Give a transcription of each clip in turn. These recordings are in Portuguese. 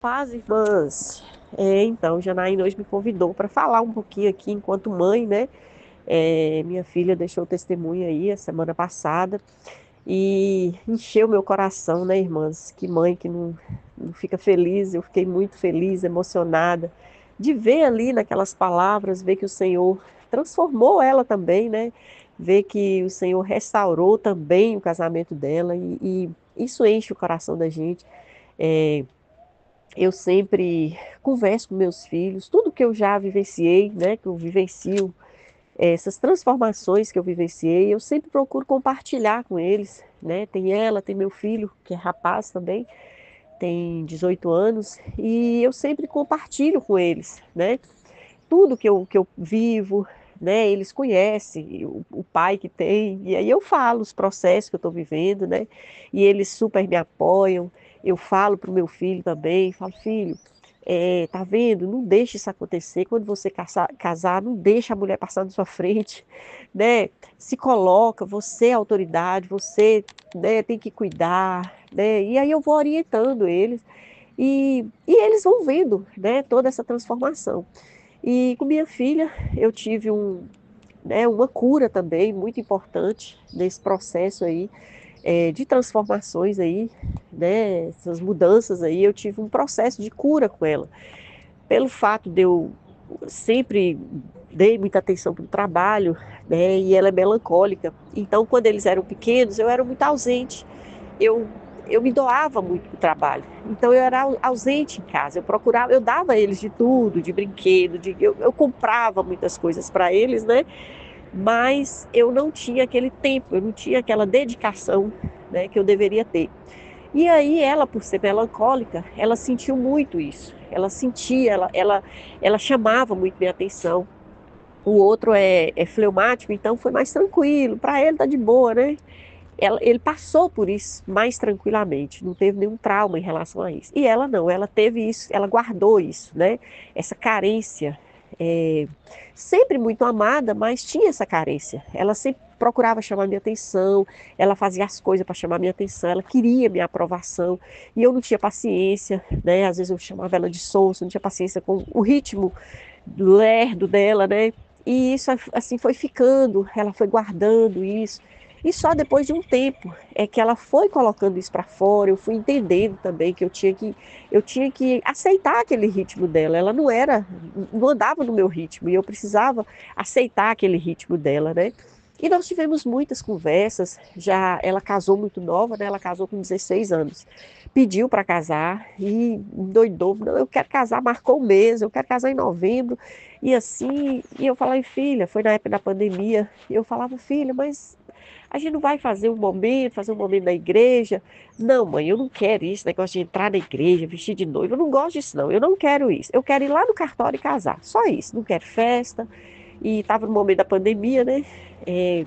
Paz, irmãs. Então, Janaína hoje me convidou para falar um pouquinho aqui enquanto mãe, né? Minha filha deixou testemunho aí a semana passada e encheu meu coração, né, irmãs? Que mãe que não fica feliz. Eu fiquei muito feliz, emocionada de ver ali naquelas palavras, ver que o Senhor transformou ela também, né? Ver que o Senhor restaurou também o casamento dela e isso enche o coração da gente. É, eu sempre converso com meus filhos, tudo que eu já vivenciei, né, que eu vivencio, essas transformações que eu vivenciei, eu sempre procuro compartilhar com eles, né? Tem ela, tem meu filho, que é rapaz também, tem 18 anos, e eu sempre compartilho com eles, né? Tudo que eu vivo, né? Eles conhecem o pai que tem, e aí eu falo os processos que eu estou vivendo, né? E eles super me apoiam. Eu falo para o meu filho também, falo, filho, tá vendo? Não deixe isso acontecer. Quando você casar, não deixa a mulher passar na sua frente, né? Se coloca, você é autoridade, você, né, tem que cuidar, né? E aí eu vou orientando eles e eles vão vendo, né, toda essa transformação. E com minha filha, eu tive né, uma cura também muito importante nesse processo aí, de transformações aí, né, essas mudanças aí, eu tive um processo de cura com ela. Pelo fato de eu sempre dei muita atenção para o trabalho, né, e ela é melancólica. Então, quando eles eram pequenos, eu era muito ausente. Eu eu me doava muito para o trabalho. Então eu era ausente em casa. Eu procurava, eu dava a eles de tudo, de brinquedo, eu comprava muitas coisas para eles, né? Mas eu não tinha aquele tempo, eu não tinha aquela dedicação, né, que eu deveria ter. E aí ela, por ser melancólica, ela sentiu muito isso. Ela sentia, ela chamava muito minha atenção. O outro é fleumático, então foi mais tranquilo. Para ele tá de boa, né? Ele passou por isso mais tranquilamente, não teve nenhum trauma em relação a isso. E ela não, ela teve isso, ela guardou isso, né? Essa carência, é, sempre muito amada, mas tinha essa carência. Ela sempre procurava chamar minha atenção, ela fazia as coisas para chamar minha atenção, ela queria minha aprovação, e eu não tinha paciência, né? Às vezes eu chamava ela de sonsa, não tinha paciência com o ritmo lerdo dela, né? E isso assim foi ficando, ela foi guardando isso. E só depois de um tempo é que ela foi colocando isso para fora, eu fui entendendo também que eu tinha que aceitar aquele ritmo dela. Ela não andava no meu ritmo e eu precisava aceitar aquele ritmo dela, né? E nós tivemos muitas conversas. Já ela casou muito nova, né? Ela casou com 16 anos. Pediu para casar e endoidou. Não, eu quero casar, marcou o mês, eu quero casar em novembro. E assim, e eu falei, filha, foi na época da pandemia, e eu falava, filha, mas a gente não vai fazer um momento na igreja. Não, mãe, eu não quero isso, negócio de entrar na igreja, vestir de noiva, eu não gosto disso, não. Eu não quero isso. Eu quero ir lá no cartório e casar. Só isso, não quero festa. E estava no momento da pandemia, né? É,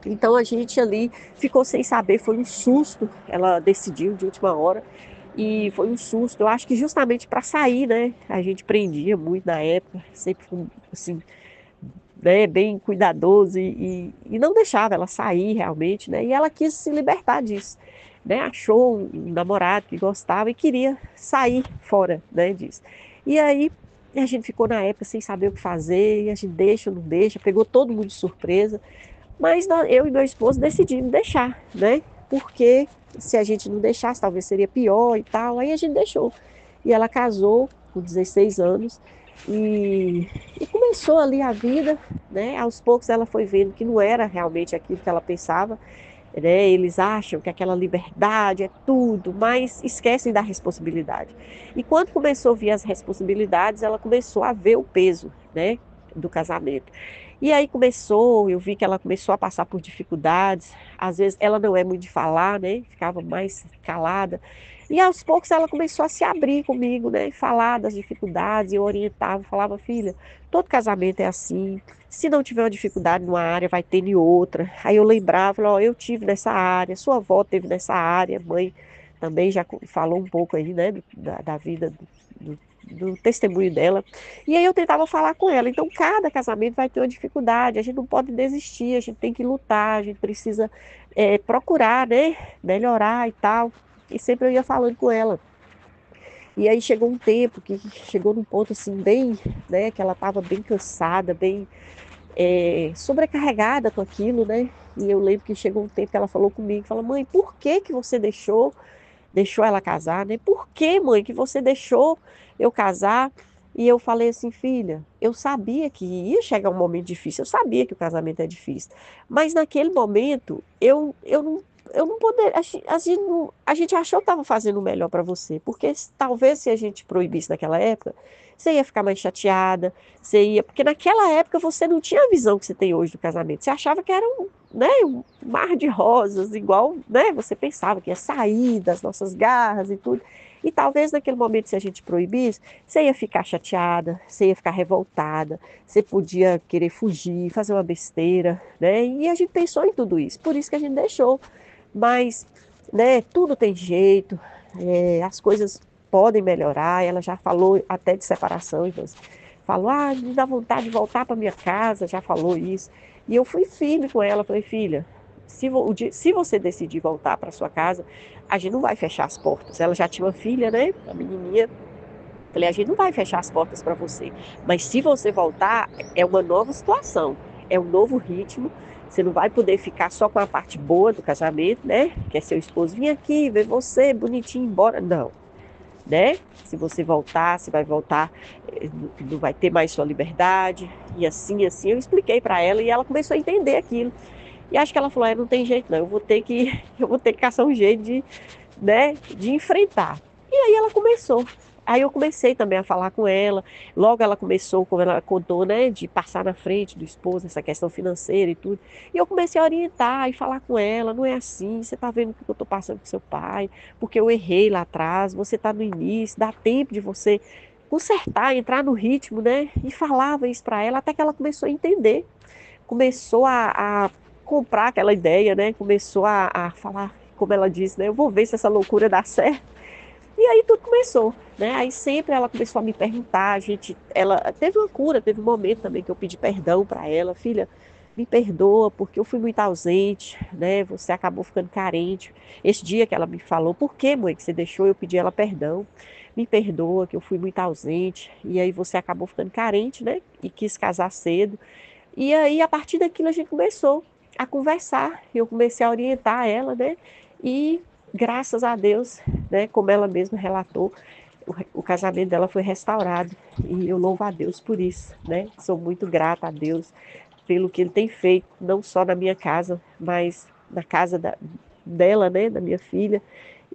então a gente ali ficou sem saber, foi um susto. Ela decidiu de última hora e foi um susto. Eu acho que justamente para sair, né? A gente prendia muito na época, sempre assim, né, bem cuidadoso e não deixava ela sair realmente, né? E ela quis se libertar disso, né? Achou um namorado que gostava e queria sair fora, né, disso. E aí a gente ficou na época sem saber o que fazer, e a gente deixa ou não deixa, pegou todo mundo de surpresa, mas eu e meu esposo decidimos deixar, né? Porque se a gente não deixasse, talvez seria pior e tal. Aí a gente deixou. E ela casou com 16 anos e, e começou ali a vida, né? Aos poucos ela foi vendo que não era realmente aquilo que ela pensava, né? Eles acham que aquela liberdade é tudo, mas esquecem da responsabilidade. E quando começou a vir as responsabilidades, ela começou a ver o peso, né, do casamento. E aí começou, eu vi que ela começou a passar por dificuldades. Às vezes ela não é muito de falar, né? Ficava mais calada. E aos poucos ela começou a se abrir comigo, né? Falar das dificuldades, eu orientava, falava, filha, todo casamento é assim. Se não tiver uma dificuldade numa área, vai ter em outra. Aí eu lembrava, ó, eu tive nessa área, sua avó teve nessa área, mãe também já falou um pouco aí, né, da vida, do testemunho dela. E aí eu tentava falar com ela. Então, cada casamento vai ter uma dificuldade, a gente não pode desistir, a gente tem que lutar, a gente precisa procurar, né, melhorar e tal. E sempre eu ia falando com ela. E aí chegou um tempo que chegou num ponto assim bem, né, que ela estava bem cansada, bem sobrecarregada com aquilo, né. E eu lembro que chegou um tempo que ela falou comigo, falou: "Mãe, por que que você deixou ela casar, né? Por que, mãe, que você deixou eu casar?" E eu falei assim: "Filha, eu sabia que ia chegar um momento difícil, eu sabia que o casamento é difícil, mas naquele momento eu não poderia, a gente achou que estava fazendo o melhor para você, porque talvez se a gente proibisse naquela época, você ia ficar mais chateada, você ia porque naquela época você não tinha a visão que você tem hoje do casamento, você achava que era né, um mar de rosas, igual, né, você pensava que ia sair das nossas garras e tudo. E talvez naquele momento, se a gente proibisse, você ia ficar chateada, você ia ficar revoltada, você podia querer fugir, fazer uma besteira, né? E a gente pensou em tudo isso, por isso que a gente deixou. Mas, né, tudo tem jeito, as coisas podem melhorar. Ela já falou até de separação, então, falou: "Ah, me dá vontade de voltar para minha casa", já falou isso. E eu fui firme com ela, falei: "Filha, se você decidir voltar para sua casa, a gente não vai fechar as portas". Ela já tinha uma filha, né, a menininha. Falei: "A gente não vai fechar as portas para você, mas se você voltar, é uma nova situação, é um novo ritmo, você não vai poder ficar só com a parte boa do casamento, né, que é seu esposo vir aqui, ver você bonitinho, embora, não, né. Se você voltar, você vai voltar, não vai ter mais sua liberdade, e assim, assim". Eu expliquei para ela e ela começou a entender aquilo. E acho que ela falou: não tem jeito não, eu vou ter que eu vou ter que caçar um jeito de, né, de enfrentar". E aí ela começou. Aí eu comecei também a falar com ela, logo ela começou, como ela contou, né, de passar na frente do esposo, essa questão financeira e tudo, e eu comecei a orientar e falar com ela: "Não é assim, você tá vendo o que eu tô passando com seu pai, porque eu errei lá atrás, você tá no início, dá tempo de você consertar, entrar no ritmo", né, e falava isso para ela, até que ela começou a entender, começou a comprar aquela ideia, né, começou a falar, como ela disse, né: "Eu vou ver se essa loucura dá certo". E aí tudo começou, né, aí sempre ela começou a me perguntar, ela teve uma cura, teve um momento também que eu pedi perdão para ela: "Filha, me perdoa, porque eu fui muito ausente, né, você acabou ficando carente". Esse dia que ela me falou: "Por que, mãe, que você deixou eu pedir ela perdão? Me perdoa que eu fui muito ausente, e aí você acabou ficando carente, né, e quis casar cedo". E aí, a partir daquilo, a gente começou a conversar, eu comecei a orientar ela, né, e graças a Deus, né, como ela mesma relatou, o casamento dela foi restaurado, e eu louvo a Deus por isso, né, sou muito grata a Deus pelo que Ele tem feito, não só na minha casa, mas na casa dela, né, da minha filha,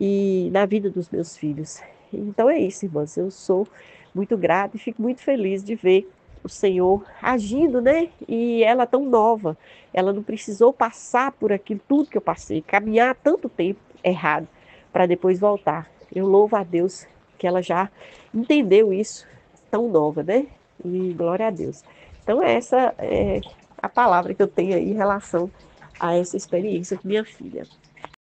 e na vida dos meus filhos. Então é isso, irmãs, eu sou muito grata e fico muito feliz de ver o Senhor agindo, né, e ela tão nova, ela não precisou passar por aquilo tudo que eu passei, caminhar tanto tempo errado, para depois voltar. Eu louvo a Deus que ela já entendeu isso tão nova, né, e glória a Deus. Então essa é a palavra que eu tenho aí em relação a essa experiência com minha filha.